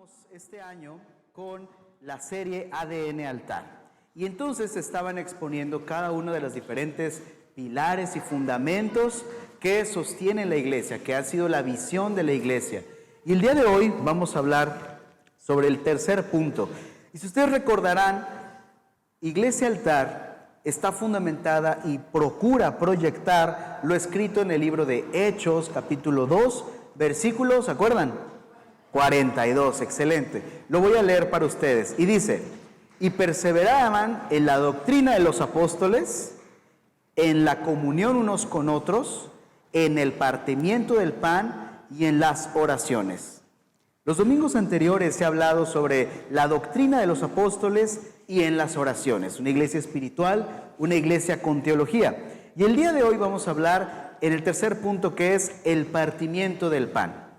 Continuamos este año con la serie ADN Altar. Y entonces estaban exponiendo cada uno de los diferentes pilares y fundamentos que sostienen la iglesia, que ha sido la visión de la iglesia. Y el día de hoy vamos a hablar sobre el tercer punto. Y si ustedes recordarán, Iglesia Altar está fundamentada y procura proyectar lo escrito en el libro de Hechos, capítulo 2, versículos, ¿se acuerdan? 42, excelente. Lo voy a leer para ustedes. Y dice, y perseveraban en la doctrina de los apóstoles, en la comunión unos con otros, en el partimiento del pan y en las oraciones. Los domingos anteriores se ha hablado sobre la doctrina de los apóstoles y en las oraciones. Una iglesia espiritual, una iglesia con teología. Y el día de hoy vamos a hablar en el tercer punto, que es el partimiento del pan.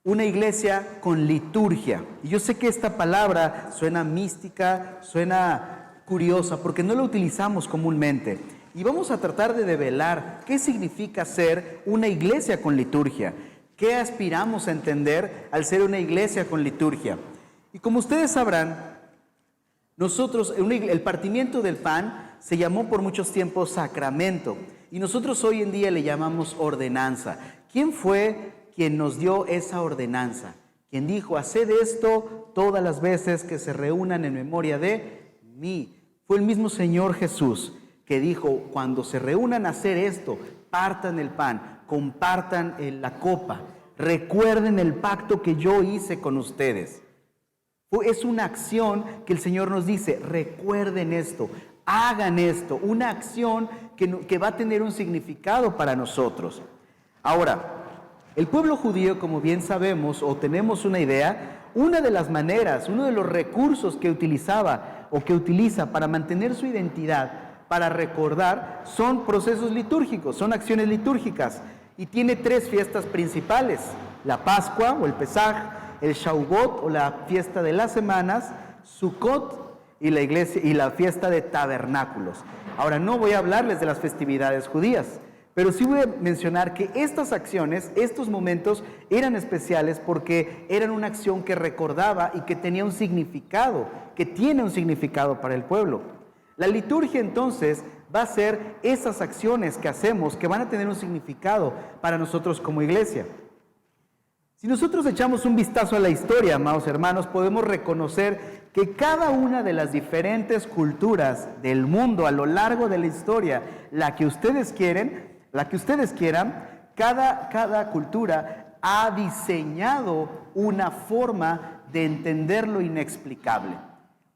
Una iglesia con liturgia. Y yo sé que esta palabra suena mística, suena curiosa, porque no la utilizamos comúnmente. Y vamos a tratar de develar qué significa ser una iglesia con liturgia. ¿Qué aspiramos a entender al ser una iglesia con liturgia? Y como ustedes sabrán, nosotros, el partimiento del pan se llamó por muchos tiempos sacramento. Y nosotros hoy en día le llamamos ordenanza. ¿Quién fue quien nos dio esa ordenanza? Quien dijo, haced esto todas las veces que se reúnan en memoria de mí. Fue el mismo Señor Jesús que dijo, cuando se reúnan a hacer esto, partan el pan, compartan la copa, recuerden el pacto que yo hice con ustedes. Es una acción que el Señor nos dice, recuerden esto, hagan esto, una acción que va a tener un significado para nosotros. Ahora, el pueblo judío, como bien sabemos o tenemos una idea, una de las maneras, uno de los recursos que utilizaba o que utiliza para mantener su identidad, para recordar, son procesos litúrgicos, son acciones litúrgicas. Y tiene tres fiestas principales: la Pascua o el Pesaj, el Shavuot o la fiesta de las semanas, Sukkot y la fiesta de tabernáculos. Ahora, no voy a hablarles de las festividades judías, pero sí voy a mencionar que estas acciones, estos momentos eran especiales porque eran una acción que recordaba y que tenía un significado, que tiene un significado para el pueblo. La liturgia entonces va a ser esas acciones que hacemos que van a tener un significado para nosotros como iglesia. Si nosotros echamos un vistazo a la historia, amados hermanos, podemos reconocer que cada una de las diferentes culturas del mundo a lo largo de la historia, la que ustedes quieran, cada cultura ha diseñado una forma de entender lo inexplicable,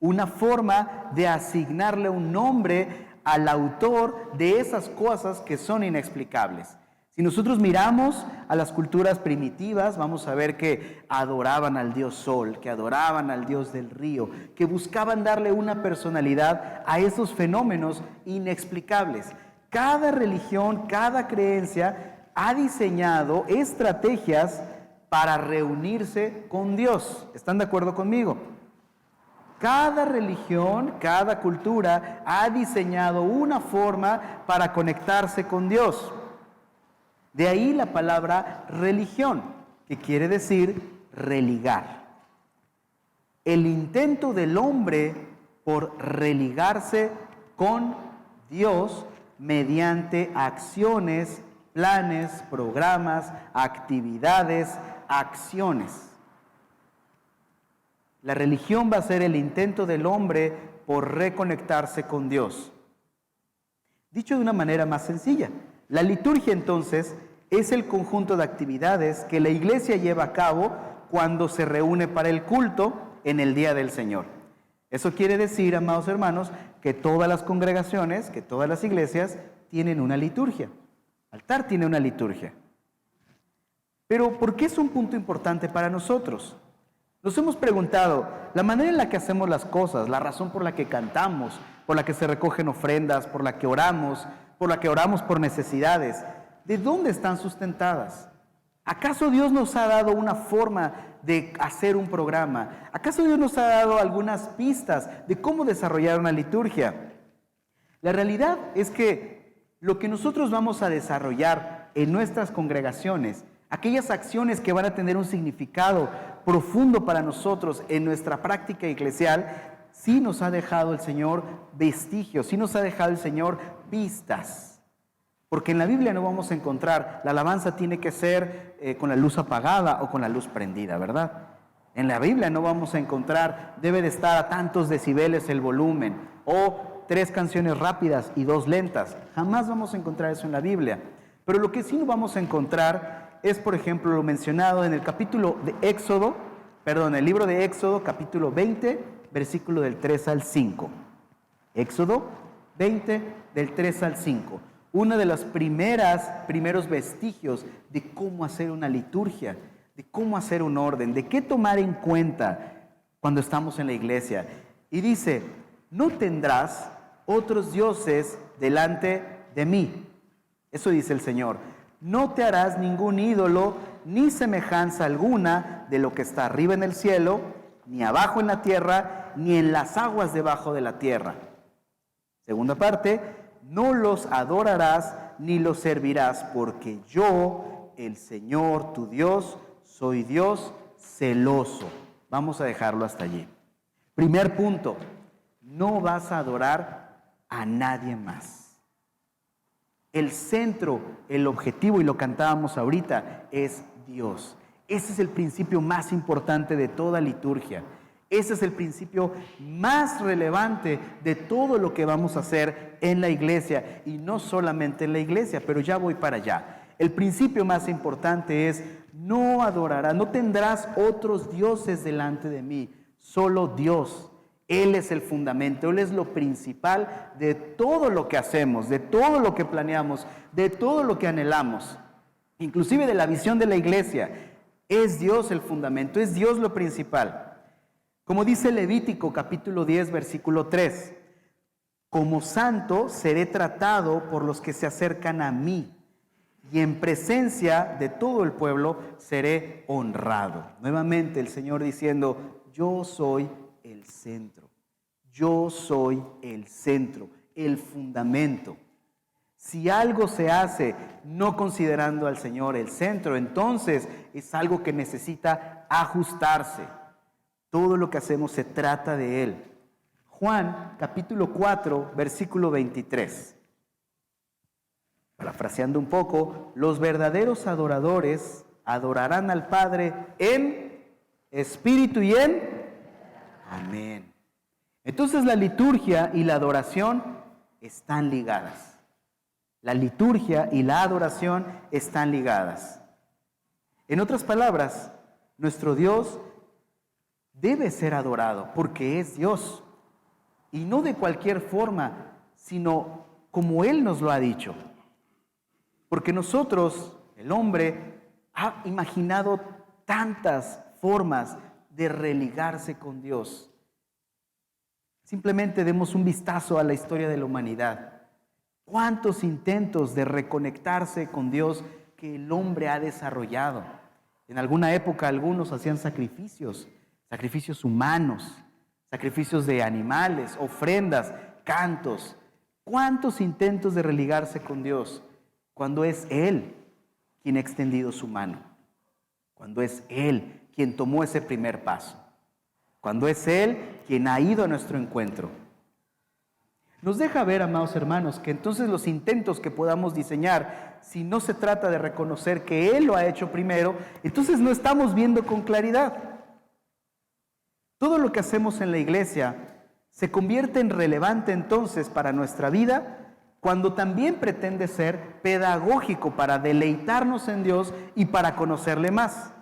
una forma de asignarle un nombre al autor de esas cosas que son inexplicables. Si nosotros miramos a las culturas primitivas, vamos a ver que adoraban al dios sol, que adoraban al dios del río, que buscaban darle una personalidad a esos fenómenos inexplicables. Cada religión, cada creencia ha diseñado estrategias para reunirse con Dios. ¿Están de acuerdo conmigo? Cada religión, cada cultura ha diseñado una forma para conectarse con Dios. De ahí la palabra religión, que quiere decir religar. El intento del hombre por religarse con Dios mediante acciones, planes, programas, actividades, acciones. La religión va a ser el intento del hombre por reconectarse con Dios. Dicho de una manera más sencilla, la liturgia entonces es el conjunto de actividades que la iglesia lleva a cabo cuando se reúne para el culto en el día del Señor. Eso quiere decir, amados hermanos, que todas las congregaciones, que todas las iglesias tienen una liturgia. Altar tiene una liturgia. Pero, ¿por qué es un punto importante para nosotros? Nos hemos preguntado, la manera en la que hacemos las cosas, la razón por la que cantamos, por la que se recogen ofrendas, por la que oramos por necesidades, ¿de dónde están sustentadas? ¿Acaso Dios nos ha dado una forma de hacer un programa? ¿Acaso Dios nos ha dado algunas pistas de cómo desarrollar una liturgia? La realidad es que lo que nosotros vamos a desarrollar en nuestras congregaciones, aquellas acciones que van a tener un significado profundo para nosotros en nuestra práctica eclesial, sí nos ha dejado el Señor vestigios, sí nos ha dejado el Señor pistas. Porque en la Biblia no vamos a encontrar, la alabanza tiene que ser con la luz apagada o con la luz prendida, ¿verdad? En la Biblia no vamos a encontrar, debe de estar a tantos decibeles el volumen, o 3 canciones rápidas y 2 lentas. Jamás vamos a encontrar eso en la Biblia. Pero lo que sí vamos a encontrar es, por ejemplo, lo mencionado en el el libro de Éxodo, capítulo 20, versículo del 3 al 5. Éxodo 20, del 3 al 5. Uno de los primeros vestigios de cómo hacer una liturgia, de cómo hacer un orden, de qué tomar en cuenta cuando estamos en la iglesia. Y dice, no tendrás otros dioses delante de mí. Eso dice el Señor. No te harás ningún ídolo, ni semejanza alguna de lo que está arriba en el cielo, ni abajo en la tierra, ni en las aguas debajo de la tierra. Segunda parte, no los adorarás ni los servirás, porque yo, el Señor tu Dios, soy Dios celoso. Vamos a dejarlo hasta allí. Primer punto, no vas a adorar a nadie más. El centro, el objetivo, y lo cantábamos ahorita, es Dios. Ese es el principio más importante de toda liturgia. Ese es el principio más relevante de todo lo que vamos a hacer en la iglesia. Y no solamente en la iglesia, pero ya voy para allá. El principio más importante es, no adorarás, no tendrás otros dioses delante de mí, solo Dios. Él es el fundamento, Él es lo principal de todo lo que hacemos, de todo lo que planeamos, de todo lo que anhelamos, inclusive de la visión de la iglesia. Es Dios el fundamento, es Dios lo principal. Como dice Levítico capítulo 10, versículo 3, como santo seré tratado por los que se acercan a mí, y en presencia de todo el pueblo seré honrado. Nuevamente el Señor diciendo, yo soy el centro. Yo soy el centro, el fundamento. Si algo se hace no considerando al Señor el centro, entonces es algo que necesita ajustarse. Todo lo que hacemos se trata de Él. Juan, capítulo 4, versículo 23. Parafraseando un poco, los verdaderos adoradores adorarán al Padre en espíritu y en amén. Entonces la liturgia y la adoración están ligadas. La liturgia y la adoración están ligadas. En otras palabras, nuestro Dios debe ser adorado porque es Dios. Y no de cualquier forma, sino como Él nos lo ha dicho. Porque nosotros, el hombre, ha imaginado tantas formas de religarse con Dios. Simplemente demos un vistazo a la historia de la humanidad. ¿Cuántos intentos de reconectarse con Dios que el hombre ha desarrollado? En alguna época algunos hacían sacrificios humanos, sacrificios de animales, ofrendas, cantos. ¿Cuántos intentos de religarse con Dios? Cuando es Él quien ha extendido su mano. Cuando es Él quien tomó ese primer paso. Cuando es Él quien ha ido a nuestro encuentro. Nos deja ver, amados hermanos, que entonces los intentos que podamos diseñar, si no se trata de reconocer que Él lo ha hecho primero, entonces no estamos viendo con claridad. Todo lo que hacemos en la iglesia se convierte en relevante entonces para nuestra vida cuando también pretende ser pedagógico para deleitarnos en Dios y para conocerle más.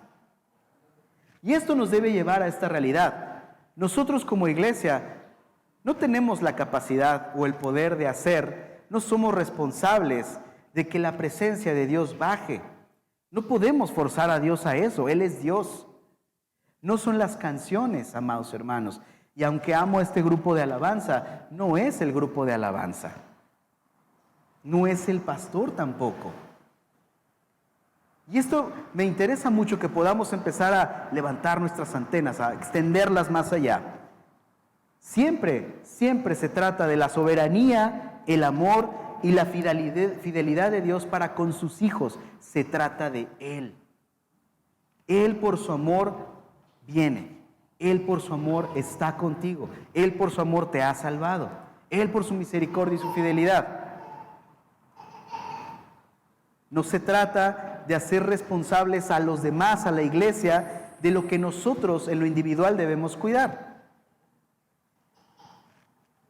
Y esto nos debe llevar a esta realidad. Nosotros como iglesia no tenemos la capacidad o el poder de hacer, no somos responsables de que la presencia de Dios baje. No podemos forzar a Dios a eso, Él es Dios. No son las canciones, amados hermanos. Y aunque amo este grupo de alabanza, no es el grupo de alabanza. No es el pastor tampoco. Y esto me interesa mucho que podamos empezar a levantar nuestras antenas, a extenderlas más allá. Siempre se trata de la soberanía, el amor y la fidelidad de Dios para con sus hijos. Se trata de Él. Él por su amor viene. Él por su amor está contigo. Él por su amor te ha salvado. Él por su misericordia y su fidelidad. No se trata de hacer responsables a los demás, a la iglesia, de lo que nosotros en lo individual debemos cuidar.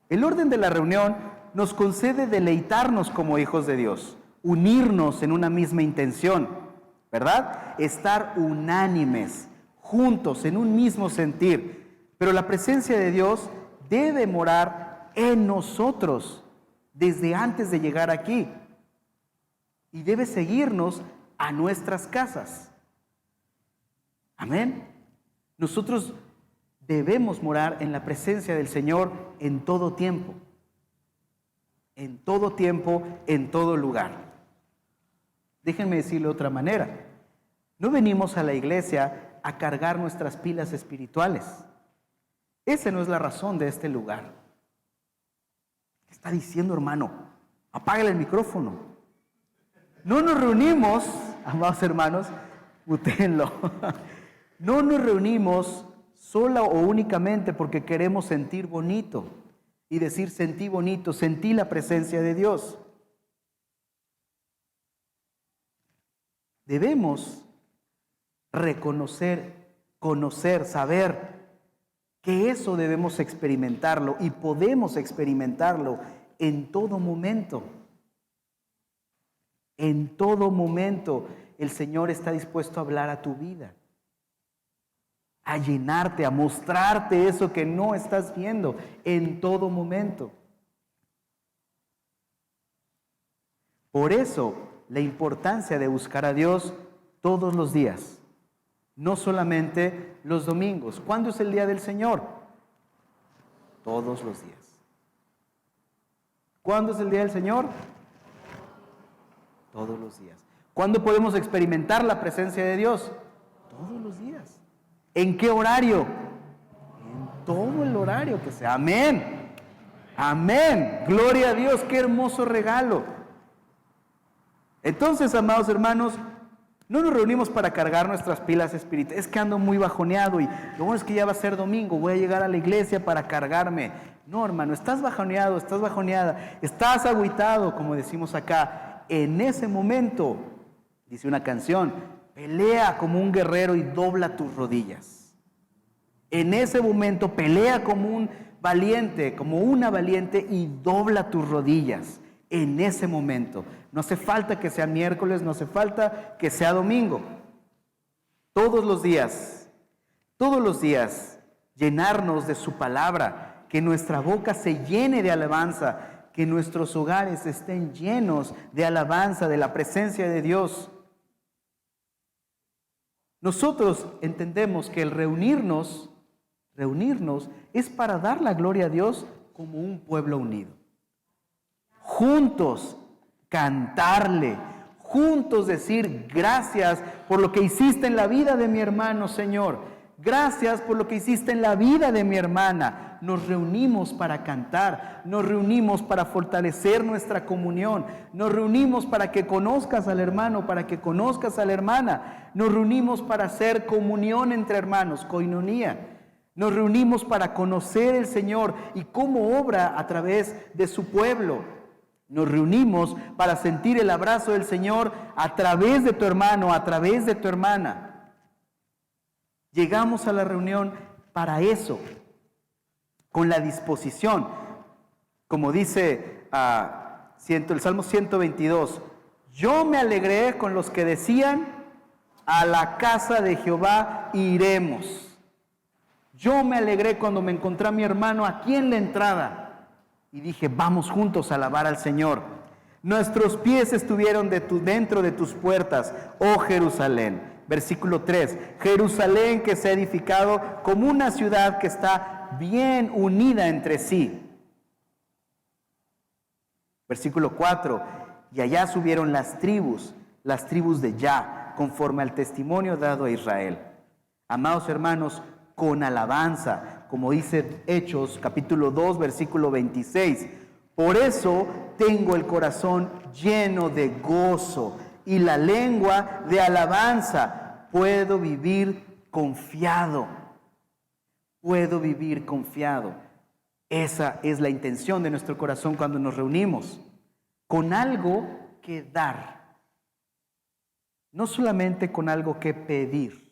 El orden de la reunión nos concede deleitarnos como hijos de Dios, unirnos en una misma intención, ¿verdad? Estar unánimes, juntos, en un mismo sentir. Pero la presencia de Dios debe morar en nosotros desde antes de llegar aquí. Y debe seguirnos a nuestras casas. Amén. Nosotros debemos morar en la presencia del Señor en todo tiempo. En todo tiempo, en todo lugar. Déjenme decirlo de otra manera. No venimos a la iglesia a cargar nuestras pilas espirituales. Esa no es la razón de este lugar. ¿Qué está diciendo, hermano? Apágale el micrófono. No nos reunimos, amados hermanos, mutéenlo. No nos reunimos sola o únicamente porque queremos sentir bonito y decir sentí bonito, sentí la presencia de Dios. Debemos reconocer, conocer, saber que eso debemos experimentarlo y podemos experimentarlo en todo momento. En todo momento el Señor está dispuesto a hablar a tu vida, a llenarte, a mostrarte eso que no estás viendo en todo momento. Por eso la importancia de buscar a Dios todos los días, no solamente los domingos. ¿Cuándo es el día del Señor? Todos los días. ¿Cuándo es el día del Señor? Todos los días. ¿Cuándo podemos experimentar la presencia de Dios? Todos los días. ¿En qué horario? En todo el horario que sea. Amén. Amén. Gloria a Dios. Qué hermoso regalo. Entonces, amados hermanos, no nos reunimos para cargar nuestras pilas espirituales. Es que ando muy bajoneado y lo bueno es que ya va a ser domingo. Voy a llegar a la iglesia para cargarme. No, hermano, estás bajoneado, estás bajoneada, estás agüitado, como decimos acá. En ese momento, dice una canción, pelea como un guerrero y dobla tus rodillas. En ese momento, pelea como un valiente, como una valiente y dobla tus rodillas. En ese momento. No hace falta que sea miércoles, no hace falta que sea domingo. Todos los días, llenarnos de su palabra, que nuestra boca se llene de alabanza, que nuestros hogares estén llenos de alabanza, de la presencia de Dios. Nosotros entendemos que el reunirnos es para dar la gloria a Dios como un pueblo unido. Juntos cantarle, juntos decir gracias por lo que hiciste en la vida de mi hermano, Señor. Gracias por lo que hiciste en la vida de mi hermana. Nos reunimos para cantar, nos reunimos para fortalecer nuestra comunión, nos reunimos para que conozcas al hermano, para que conozcas a la hermana, nos reunimos para hacer comunión entre hermanos, koinonía. Nos reunimos para conocer el Señor y cómo obra a través de su pueblo. Nos reunimos para sentir el abrazo del Señor a través de tu hermano, a través de tu hermana. Llegamos a la reunión para eso, con la disposición, como dice el Salmo 122, yo me alegré con los que decían, a la casa de Jehová iremos. Yo me alegré cuando me encontré a mi hermano aquí en la entrada y dije, vamos juntos a alabar al Señor. Nuestros pies estuvieron dentro de tus puertas, oh Jerusalén. Versículo 3, Jerusalén que se ha edificado como una ciudad que está bien unida entre sí. Versículo 4, y allá subieron las tribus de Yah, conforme al testimonio dado a Israel. Amados hermanos, con alabanza, como dice Hechos capítulo 2, versículo 26. Por eso tengo el corazón lleno de gozo y la lengua de alabanza. Puedo vivir confiado. puedo vivir confiado. Esa es la intención de nuestro corazón cuando nos reunimos, con algo que dar. No solamente con algo que pedir,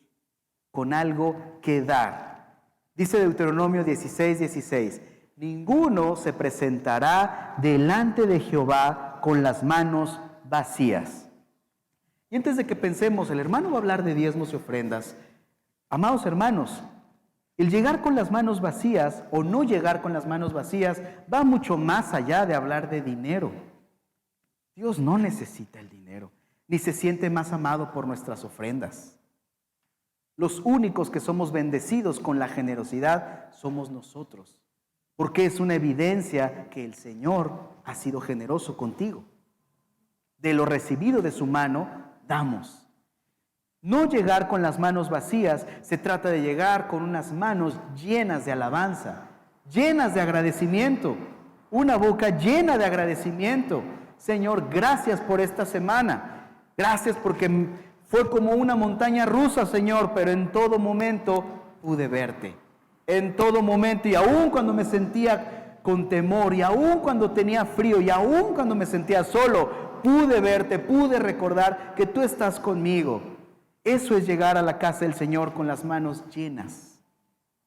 con algo que dar. Dice Deuteronomio 16:16, ninguno se presentará delante de Jehová con las manos vacías. Y antes de que pensemos, el hermano va a hablar de diezmos y ofrendas. Amados hermanos, el llegar con las manos vacías o no llegar con las manos vacías va mucho más allá de hablar de dinero. Dios no necesita el dinero, ni se siente más amado por nuestras ofrendas. Los únicos que somos bendecidos con la generosidad somos nosotros, porque es una evidencia que el Señor ha sido generoso contigo. De lo recibido de su mano, damos. No llegar con las manos vacías, se trata de llegar con unas manos llenas de alabanza, llenas de agradecimiento, una boca llena de agradecimiento. Señor, gracias por esta semana, gracias porque fue como una montaña rusa, Señor, pero en todo momento pude verte, en todo momento, y aún cuando me sentía con temor, y aún cuando tenía frío, y aún cuando me sentía solo, pude verte, pude recordar que tú estás conmigo. Eso es llegar a la casa del Señor con las manos llenas.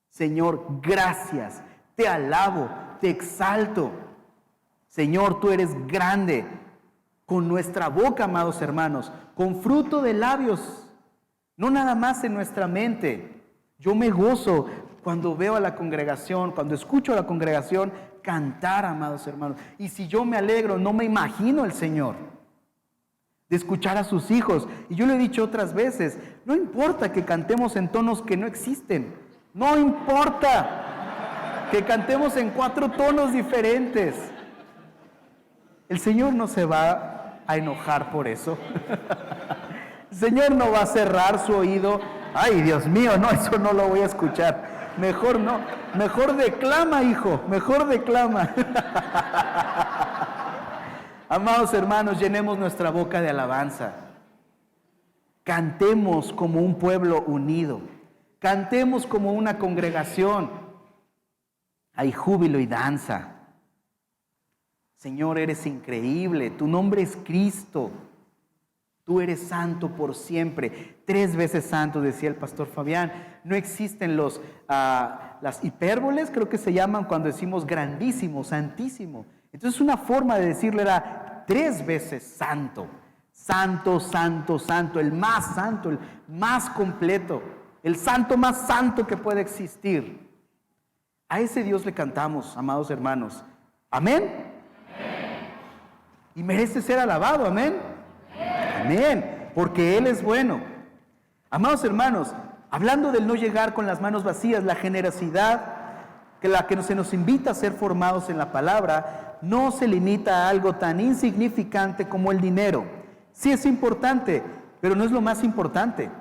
Señor, gracias, te alabo, te exalto. Señor, tú eres grande. Con nuestra boca, amados hermanos, con fruto de labios, no nada más en nuestra mente. Yo me gozo cuando veo a la congregación, cuando escucho a la congregación cantar, amados hermanos. Y si yo me alegro, no me imagino el Señor de escuchar a sus hijos. Y yo lo he dicho otras veces, no importa que cantemos en tonos que no existen, no importa que cantemos en 4 tonos diferentes. El Señor no se va a enojar por eso. El Señor no va a cerrar su oído. Ay, Dios mío, no, eso no lo voy a escuchar. Mejor no, mejor declama, hijo, mejor declama. Amados hermanos, llenemos nuestra boca de alabanza. Cantemos como un pueblo unido. Cantemos como una congregación. Hay júbilo y danza. Señor, eres increíble. Tu nombre es Cristo. Tú eres santo por siempre. 3 veces santo, decía el pastor Fabián. No existen las hipérboles, creo que se llaman cuando decimos grandísimo, santísimo. Entonces una forma de decirle era 3 veces santo. Santo, santo, santo, el más completo, el santo más santo que puede existir. A ese Dios le cantamos, amados hermanos. ¿Amén? Amén. Y merece ser alabado, amén. Amén, porque Él es bueno. Amados hermanos, hablando del no llegar con las manos vacías, la generosidad, que se nos invita a ser formados en la palabra, no se limita a algo tan insignificante como el dinero. Sí es importante, pero no es lo más importante.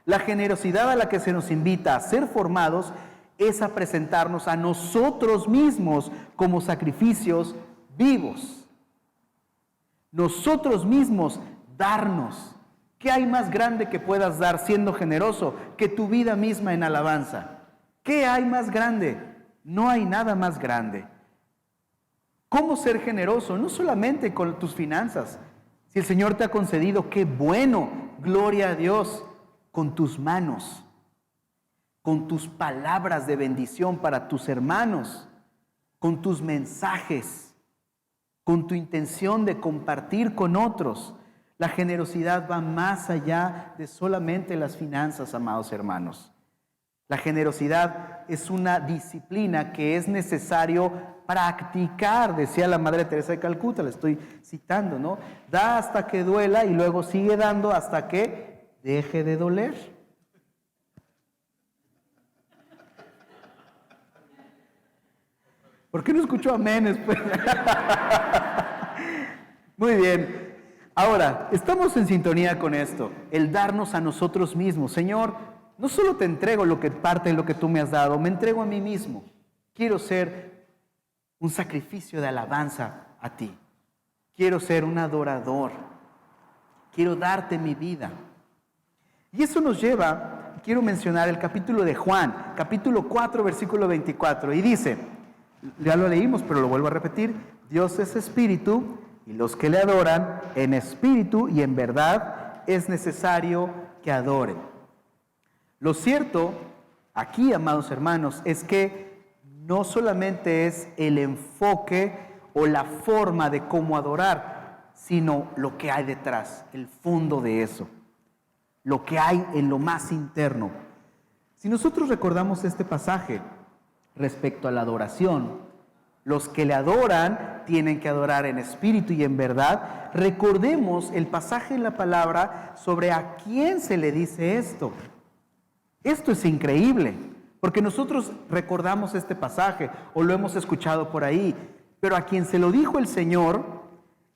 La generosidad a la que se nos invita a ser formados es a presentarnos a nosotros mismos como sacrificios vivos. Nosotros mismos darnos. ¿Qué hay más grande que puedas dar siendo generoso que tu vida misma en alabanza? ¿Qué hay más grande? No hay nada más grande. ¿Cómo ser generoso? No solamente con tus finanzas. Si el Señor te ha concedido, qué bueno, gloria a Dios, con tus manos, con tus palabras de bendición para tus hermanos, con tus mensajes, con tu intención de compartir con otros. La generosidad va más allá de solamente las finanzas, amados hermanos. La generosidad es una disciplina que es necesario practicar, decía la Madre Teresa de Calcuta, la estoy citando, ¿no? Da hasta que duela y luego sigue dando hasta que deje de doler. ¿Por qué no escucho amén? Muy bien. Ahora, estamos en sintonía con esto, el darnos a nosotros mismos. Señor, no solo te entrego parte de lo que tú me has dado, me entrego a mí mismo. Quiero ser un sacrificio de alabanza a ti. Quiero ser un adorador. Quiero darte mi vida. Y eso nos lleva quiero mencionar el capítulo de Juan, capítulo 4, versículo 24, y dice, ya lo leímos, pero lo vuelvo a repetir, Dios es espíritu, y los que le adoran en espíritu y en verdad es necesario que adoren. Lo cierto aquí, amados hermanos, es que no solamente es el enfoque o la forma de cómo adorar, sino lo que hay detrás, el fondo de eso, lo que hay en lo más interno. Si nosotros recordamos este pasaje respecto a la adoración, los que le adoran tienen que adorar en espíritu y en verdad. Recordemos el pasaje en la palabra sobre a quién se le dice esto. Esto es increíble, porque nosotros recordamos este pasaje o lo hemos escuchado por ahí, pero a quien se lo dijo el Señor,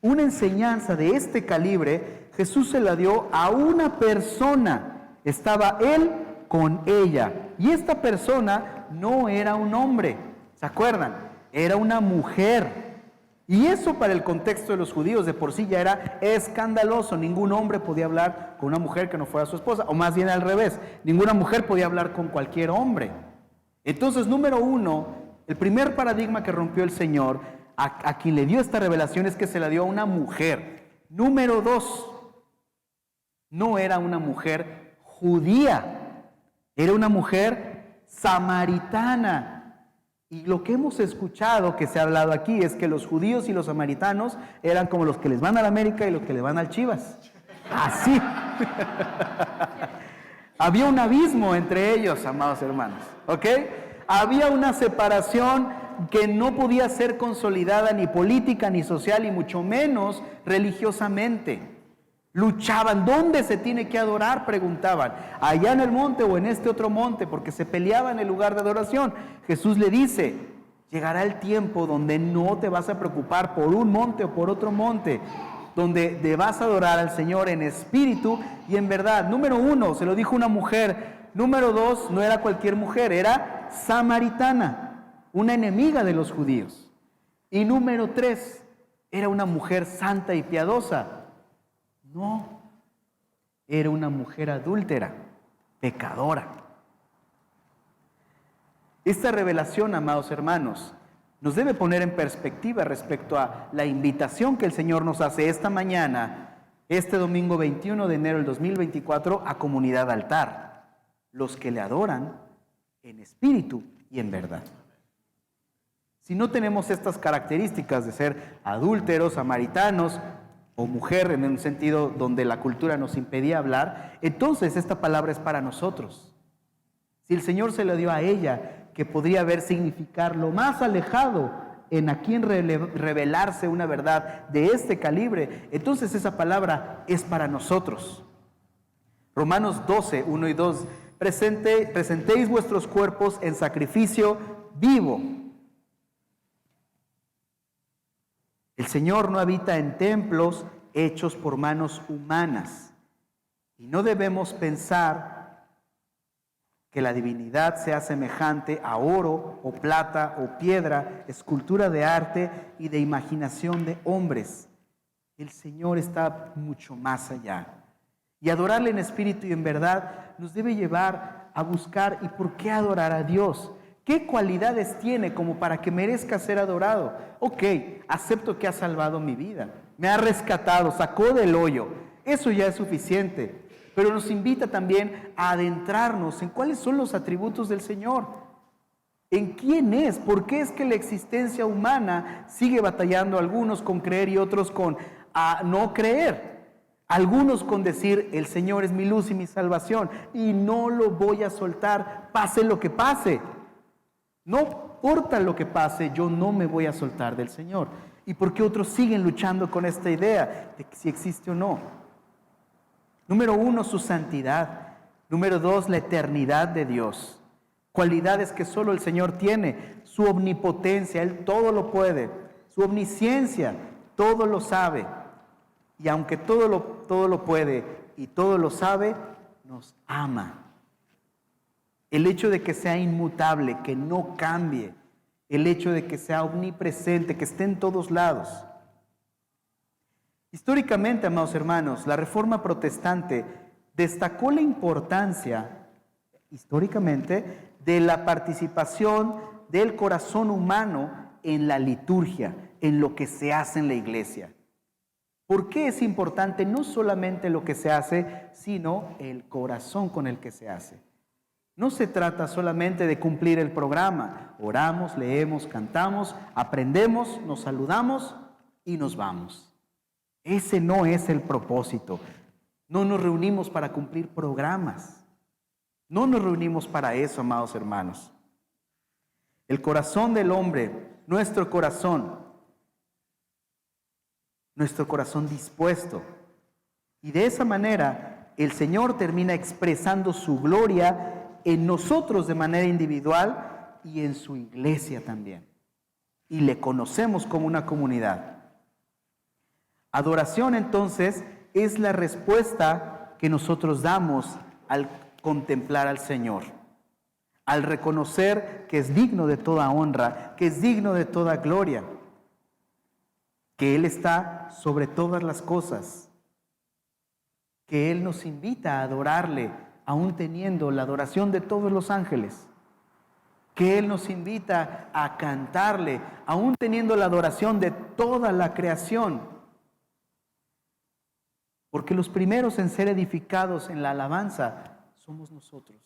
una enseñanza de este calibre, Jesús se la dio a una persona. Estaba Él con ella, y esta persona no era un hombre, ¿se acuerdan? Era una mujer. Y eso para el contexto de los judíos de por sí ya era escandaloso. Ningún hombre podía hablar con una mujer que no fuera su esposa, o más bien al revés, ninguna mujer podía hablar con cualquier hombre. Entonces, número uno, el primer paradigma que rompió el Señor a quien le dio esta revelación es que se la dio a una mujer. Número dos, no era una mujer judía, era una mujer samaritana. Y lo que hemos escuchado, que se ha hablado aquí, es que los judíos y los samaritanos eran como los que les van al América y los que le van al Chivas. Así. Había un abismo entre ellos, amados hermanos. ¿Ok? Había una separación que no podía ser consolidada ni política, ni social, y mucho menos religiosamente. Luchaban. ¿Dónde se tiene que adorar?, preguntaban. ¿Allá en el monte o en este otro monte? Porque se peleaban el lugar de adoración. Jesús le dice, llegará el tiempo donde no te vas a preocupar por un monte o por otro monte, donde te vas a adorar al Señor en espíritu y en verdad. Número uno, se lo dijo una mujer. Número dos, no era cualquier mujer, era samaritana, una enemiga de los judíos. Y número tres, era una mujer santa y piadosa. No, era una mujer adúltera, pecadora. Esta revelación, amados hermanos, nos debe poner en perspectiva respecto a la invitación que el Señor nos hace esta mañana, este domingo 21 de enero del 2024, a Comunidad Altar, los que le adoran en espíritu y en verdad. Si no tenemos estas características de ser adúlteros, samaritanos, o mujer en un sentido donde la cultura nos impedía hablar, entonces esta palabra es para nosotros. Si el Señor se la dio a ella, que podría ver significar lo más alejado en a quien revelarse una verdad de este calibre, entonces esa palabra es para nosotros. Romanos 12, 1 y 2, presentéis vuestros cuerpos en sacrificio vivo. El Señor no habita en templos hechos por manos humanas. Y no debemos pensar que la divinidad sea semejante a oro o plata o piedra, escultura de arte y de imaginación de hombres. El Señor está mucho más allá. Y adorarle en espíritu y en verdad nos debe llevar a buscar, ¿y por qué adorar a Dios? ¿Qué cualidades tiene como para que merezca ser adorado? Ok, acepto que ha salvado mi vida, me ha rescatado, sacó del hoyo. Eso ya es suficiente. Pero nos invita también a adentrarnos en cuáles son los atributos del Señor. ¿En quién es? ¿Por qué es que la existencia humana sigue batallando, algunos con creer y otros con no creer? Algunos con decir, el Señor es mi luz y mi salvación y no lo voy a soltar, pase lo que pase. No importa lo que pase, yo no me voy a soltar del Señor. ¿Y por qué otros siguen luchando con esta idea de que si existe o no? Número uno, su santidad. Número dos, la eternidad de Dios. Cualidades que solo el Señor tiene. Su omnipotencia, Él todo lo puede. Su omnisciencia, todo lo sabe. Y aunque todo lo puede y todo lo sabe, nos ama. El hecho de que sea inmutable, que no cambie. El hecho de que sea omnipresente, que esté en todos lados. Históricamente, amados hermanos, la Reforma Protestante destacó la importancia históricamente, de la participación del corazón humano en la liturgia, en lo que se hace en la iglesia. ¿Por qué es importante no solamente lo que se hace, sino el corazón con el que se hace? No se trata solamente de cumplir el programa. Oramos, leemos, cantamos, aprendemos, nos saludamos y nos vamos. Ese no es el propósito. No nos reunimos para cumplir programas. No nos reunimos para eso, amados hermanos. El corazón del hombre, nuestro corazón dispuesto. Y de esa manera el Señor termina expresando su gloria en nosotros de manera individual y en su iglesia también. Y le conocemos como una comunidad. Adoración entonces es la respuesta que nosotros damos al contemplar al Señor, al reconocer que es digno de toda honra, que es digno de toda gloria, que Él está sobre todas las cosas, que Él nos invita a adorarle, aún teniendo la adoración de todos los ángeles, que Él nos invita a cantarle, aún teniendo la adoración de toda la creación, porque los primeros en ser edificados en la alabanza somos nosotros.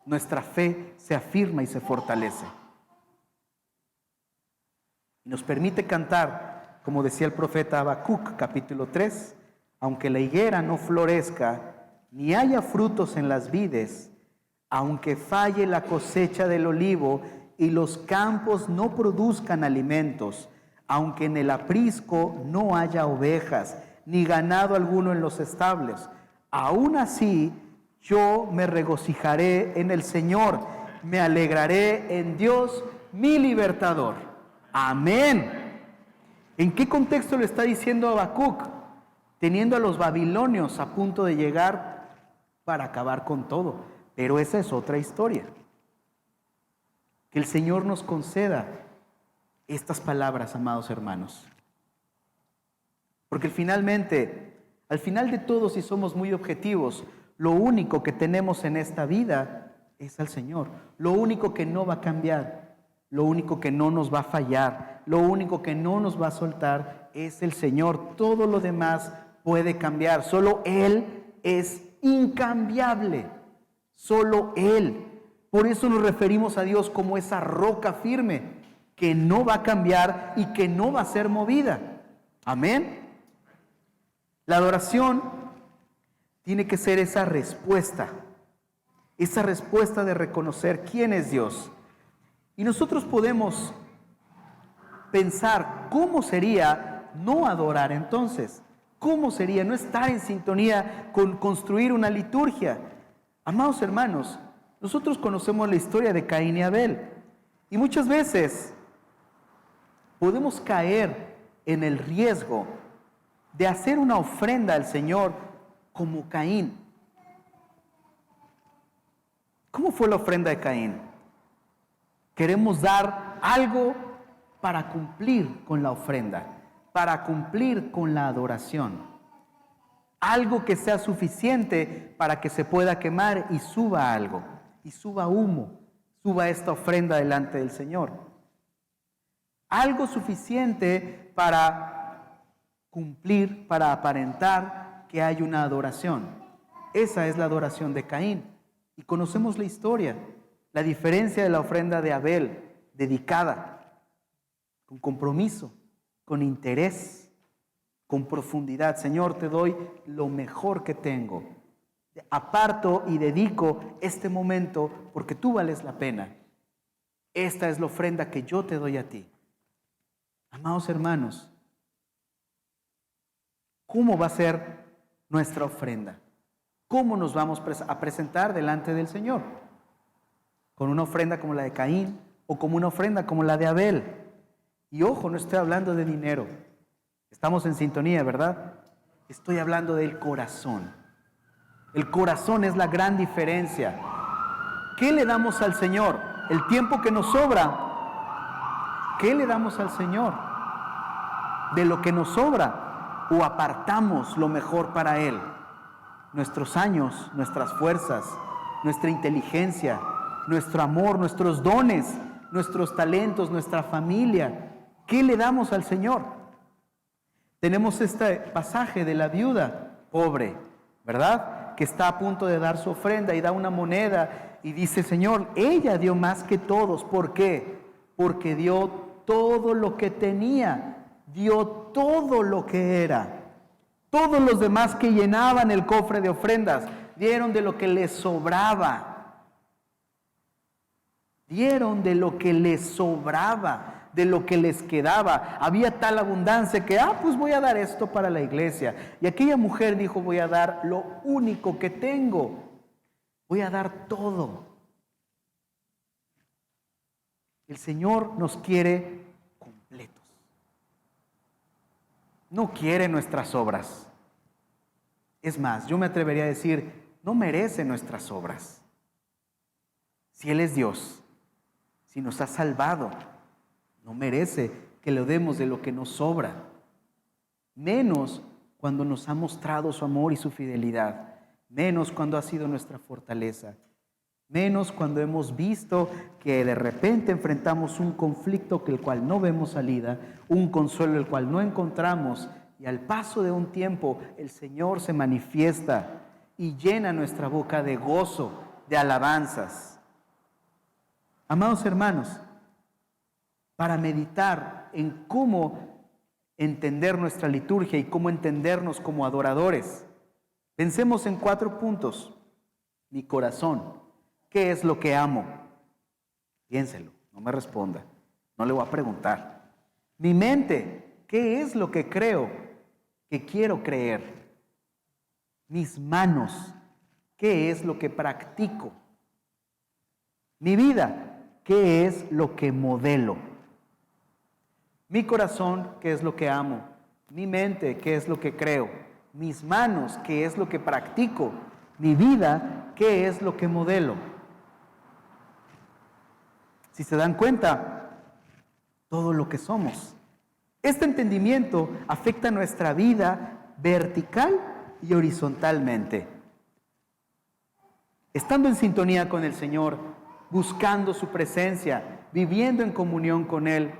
Nuestra fe se afirma y se fortalece. Y nos permite cantar, como decía el profeta Habacuc, capítulo 3, aunque la higuera no florezca, ni haya frutos en las vides, aunque falle la cosecha del olivo y los campos no produzcan alimentos, aunque en el aprisco no haya ovejas, ni ganado alguno en los establos, aún así yo me regocijaré en el Señor, me alegraré en Dios, mi libertador. Amén. ¿En qué contexto lo está diciendo Habacuc? Teniendo a los babilonios a punto de llegar para acabar con todo. Pero esa es otra historia. Que el Señor nos conceda estas palabras, amados hermanos. Porque finalmente, al final de todo, si somos muy objetivos, lo único que tenemos en esta vida es al Señor. Lo único que no va a cambiar, lo único que no nos va a fallar, lo único que no nos va a soltar es el Señor. Todo lo demás puede cambiar. Solo Él es incambiable. Solo Él. Por eso nos referimos a Dios como esa roca firme que no va a cambiar y que no va a ser movida. Amén. La adoración tiene que ser esa respuesta de reconocer quién es Dios. Y nosotros podemos pensar cómo sería no adorar entonces. ¿Cómo sería no estar en sintonía con construir una liturgia? Amados hermanos, nosotros conocemos la historia de Caín y Abel. Y muchas veces podemos caer en el riesgo de hacer una ofrenda al Señor como Caín. ¿Cómo fue la ofrenda de Caín? Queremos dar algo para cumplir con la ofrenda, para cumplir con la adoración. Algo que sea suficiente para que se pueda quemar y suba algo, y suba humo, suba esta ofrenda delante del Señor. Algo suficiente para cumplir, para aparentar que hay una adoración. Esa es la adoración de Caín. Y conocemos la historia, la diferencia de la ofrenda de Abel, dedicada, con compromiso, con interés, con profundidad. Señor, te doy lo mejor que tengo. Aparto y dedico este momento porque tú vales la pena. Esta es la ofrenda que yo te doy a ti. Amados hermanos, ¿cómo va a ser nuestra ofrenda? ¿Cómo nos vamos a presentar delante del Señor? ¿Con una ofrenda como la de Caín o como una ofrenda como la de Abel? Y ojo, no estoy hablando de dinero. Estamos en sintonía, ¿verdad? Estoy hablando del corazón. El corazón es la gran diferencia. ¿Qué le damos al Señor? El tiempo que nos sobra. ¿Qué le damos al Señor? De lo que nos sobra, o apartamos lo mejor para Él. Nuestros años, nuestras fuerzas, nuestra inteligencia, nuestro amor, nuestros dones, nuestros talentos, nuestra familia. ¿Qué le damos al Señor? Tenemos este pasaje de la viuda pobre, ¿verdad? Que está a punto de dar su ofrenda y da una moneda y dice, Señor, ella dio más que todos. ¿Por qué? Porque dio todo lo que tenía, dio todo lo que era. Todos los demás que llenaban el cofre de ofrendas dieron de lo que les sobraba. Dieron de lo que les sobraba, de lo que les quedaba. Había tal abundancia que, pues voy a dar esto para la iglesia. Y aquella mujer dijo, voy a dar lo único que tengo. Voy a dar todo. El Señor nos quiere completos. No quiere nuestras obras. Es más, yo me atrevería a decir, no merece nuestras obras. Si Él es Dios, si nos ha salvado, no merece que le demos de lo que nos sobra. Menos cuando nos ha mostrado su amor y su fidelidad. Menos cuando ha sido nuestra fortaleza. Menos cuando hemos visto que de repente enfrentamos un conflicto el cual no vemos salida, un consuelo el cual no encontramos, y al paso de un tiempo el Señor se manifiesta y llena nuestra boca de gozo, de alabanzas. Amados hermanos, para meditar en cómo entender nuestra liturgia y cómo entendernos como adoradores, pensemos en 4 puntos. Mi corazón. ¿Qué es lo que amo? Piénselo, no me responda, no le voy a preguntar. Mi mente, ¿qué es lo que creo, que quiero creer? Mis manos, ¿qué es lo que practico? Mi vida, ¿qué es lo que modelo? Mi corazón, ¿qué es lo que amo? Mi mente, ¿qué es lo que creo? Mis manos, ¿qué es lo que practico? Mi vida, ¿qué es lo que modelo? Si se dan cuenta, todo lo que somos. Este entendimiento afecta nuestra vida vertical y horizontalmente. Estando en sintonía con el Señor, buscando su presencia, viviendo en comunión con Él,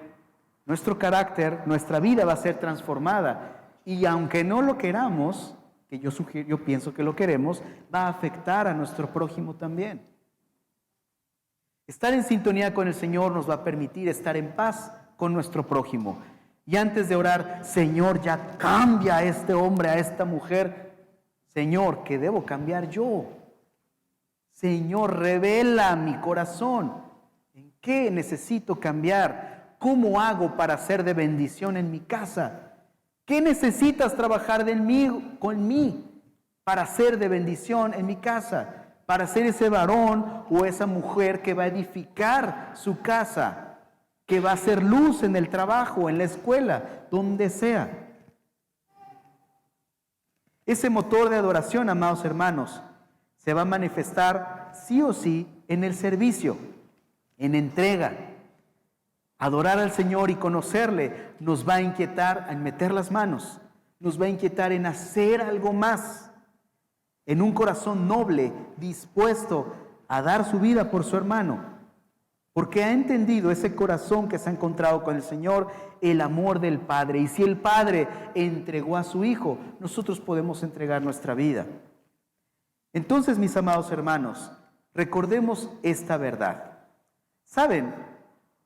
nuestro carácter, nuestra vida va a ser transformada. Y aunque no lo queramos, que yo pienso que lo queremos, va a afectar a nuestro prójimo también. Estar en sintonía con el Señor nos va a permitir estar en paz con nuestro prójimo. Y antes de orar, Señor, ya cambia a este hombre, a esta mujer. Señor, ¿qué debo cambiar yo? Señor, revela mi corazón. ¿En qué necesito cambiar? ¿Cómo hago para ser de bendición en mi casa? ¿Qué necesitas trabajar conmigo para ser de bendición en mi casa? Para ser ese varón o esa mujer que va a edificar su casa, que va a ser luz en el trabajo, en la escuela, donde sea. Ese motor de adoración, amados hermanos, se va a manifestar sí o sí en el servicio, en entrega. Adorar al Señor y conocerle nos va a inquietar en meter las manos, nos va a inquietar en hacer algo más. En un corazón noble, dispuesto a dar su vida por su hermano, porque ha entendido ese corazón que se ha encontrado con el Señor, el amor del Padre. Y si el Padre entregó a su Hijo, nosotros podemos entregar nuestra vida. Entonces, mis amados hermanos, recordemos esta verdad. ¿Saben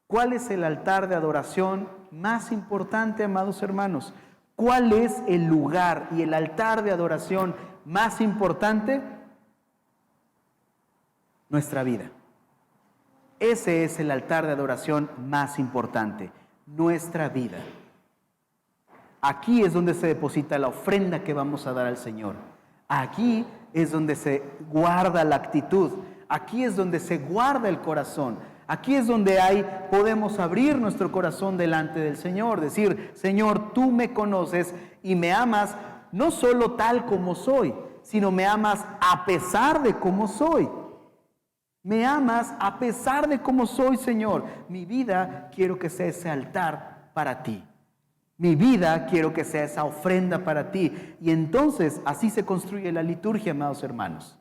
cuál es el altar de adoración más importante, amados hermanos? ¿Cuál es el lugar y el altar de adoración más importante? Nuestra vida. Ese es el altar de adoración más importante, nuestra vida. Aquí es donde se deposita la ofrenda que vamos a dar al Señor. Aquí es donde se guarda la actitud. Aquí es donde se guarda el corazón. Aquí es donde podemos abrir nuestro corazón delante del Señor. Decir, Señor, tú me conoces y me amas no solo tal como soy, sino me amas a pesar de cómo soy. Me amas a pesar de cómo soy, Señor. Mi vida quiero que sea ese altar para ti. Mi vida quiero que sea esa ofrenda para ti. Y entonces así se construye la liturgia, amados hermanos.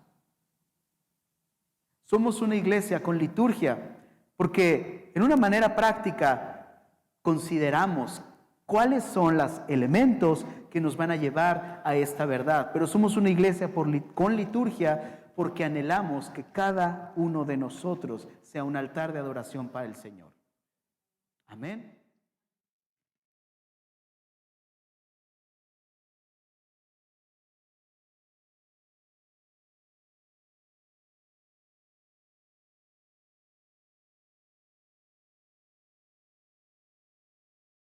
Somos una iglesia con liturgia, porque en una manera práctica consideramos cuáles son los elementos que nos van a llevar a esta verdad. Pero somos una iglesia con liturgia porque anhelamos que cada uno de nosotros sea un altar de adoración para el Señor. Amén.